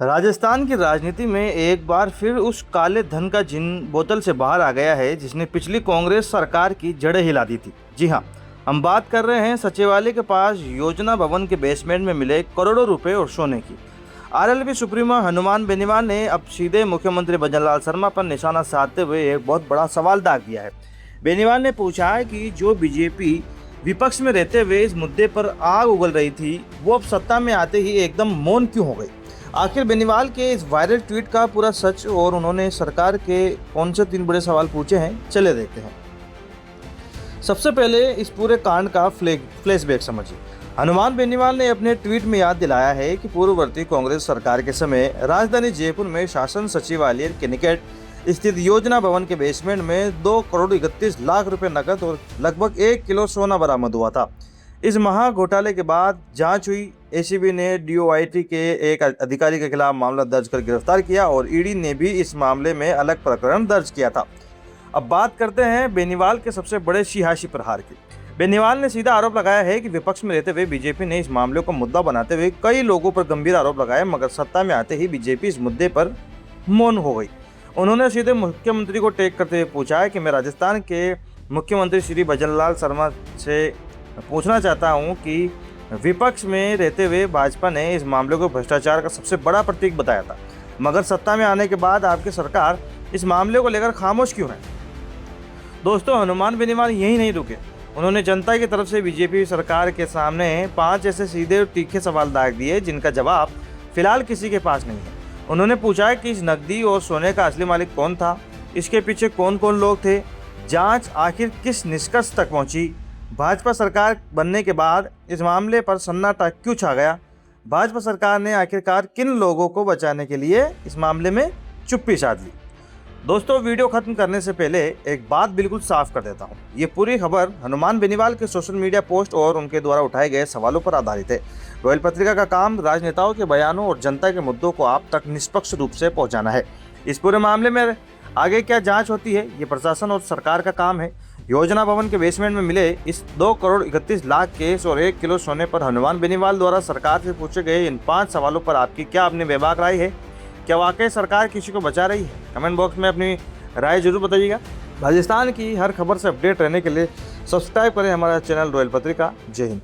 राजस्थान की राजनीति में एक बार फिर उस काले धन का जिन बोतल से बाहर आ गया है जिसने पिछली कांग्रेस सरकार की जड़ें हिला दी थी। जी हाँ, हम बात कर रहे हैं सचिवालय के पास योजना भवन के बेसमेंट में मिले करोड़ों रुपए और सोने की। आरएलपी सुप्रीमो हनुमान बेनीवाल ने अब सीधे मुख्यमंत्री भजनलाल शर्मा पर निशाना साधते हुए एक बहुत बड़ा सवाल दाग दिया है। बेनीवाल ने पूछा है कि जो बीजेपी विपक्ष में रहते हुए इस मुद्दे पर आग उगल रही थी, वो अब सत्ता में आते ही एकदम मौन क्यों हो गई। आखिर बेनीवाल के इस वायरल ट्वीट का पूरा सच और उन्होंने सरकार के कौन से 3 बड़े सवाल पूछे हैं, चले देखते हैं। सबसे पहले इस पूरे कांड का फ्लैशबैक समझिए। हनुमान बेनीवाल ने अपने ट्वीट में याद दिलाया है कि पूर्ववर्ती कांग्रेस सरकार के समय राजधानी जयपुर में शासन सचिवालय के निकट स्थित योजना भवन के बेसमेंट में 2 करोड़ 31 लाख रुपए नकद और लगभग 1 किलो सोना बरामद हुआ था। इस महा घोटाले के बाद जांच हुई। एसीबी ने डीओआईटी के एक अधिकारी के खिलाफ मामला दर्ज कर गिरफ्तार किया और ईडी ने भी इस मामले में अलग प्रकरण दर्ज किया था। अब बात करते हैं बेनीवाल के सबसे बड़े सियासी प्रहार की। बेनीवाल ने सीधा आरोप लगाया है कि विपक्ष में रहते हुए बीजेपी ने इस मामले को मुद्दा बनाते हुए कई लोगों पर गंभीर आरोप लगाए, मगर सत्ता में आते ही बीजेपी इस मुद्दे पर मौन हो गई। उन्होंने सीधे मुख्यमंत्री को टैग करते हुए पूछा है कि मैं राजस्थान के मुख्यमंत्री श्री भजनलाल शर्मा से पूछना चाहता हूं कि विपक्ष में रहते हुए भाजपा ने इस मामले को भ्रष्टाचार का सबसे बड़ा प्रतीक बताया था, मगर सत्ता में आने के बाद आपकी सरकार इस मामले को लेकर खामोश क्यों है। दोस्तों, हनुमान बेनीवाल यही नहीं रुके। उन्होंने जनता की तरफ से बीजेपी सरकार के सामने 5 ऐसे सीधे और तीखे सवाल दाग दिए जिनका जवाब फिलहाल किसी के पास नहीं है। उन्होंने पूछा है कि इस नकदी और सोने का असली मालिक कौन था, इसके पीछे कौन कौन लोग थे, जांच आखिर किस निष्कर्ष तक पहुंची, भाजपा सरकार बनने के बाद इस मामले पर सन्नाटा क्यों छा गया, भाजपा सरकार ने आखिरकार किन लोगों को बचाने के लिए इस मामले में चुप्पी साध ली। दोस्तों, वीडियो खत्म करने से पहले एक बात बिल्कुल साफ कर देता हूं। ये पूरी खबर हनुमान बेनीवाल के सोशल मीडिया पोस्ट और उनके द्वारा उठाए गए सवालों पर आधारित है। रॉयल पत्रिका का काम राजनेताओं के बयानों और जनता के मुद्दों को आप तक निष्पक्ष रूप से पहुंचाना है। इस पूरे मामले में आगे क्या जांच होती है, ये प्रशासन और सरकार का काम है। योजना भवन के बेसमेंट में मिले इस 2 करोड़ 31 लाख केस और 1 किलो सोने पर हनुमान बेनीवाल द्वारा सरकार से पूछे गए इन 5 सवालों पर आपकी क्या अपनी बेबाक राय है। क्या वाकई सरकार किसी को बचा रही है? कमेंट बॉक्स में अपनी राय जरूर बताइएगा। राजस्थान की हर खबर से अपडेट रहने के लिए सब्सक्राइब करें हमारा चैनल रॉयल पत्रिका। जय हिंद।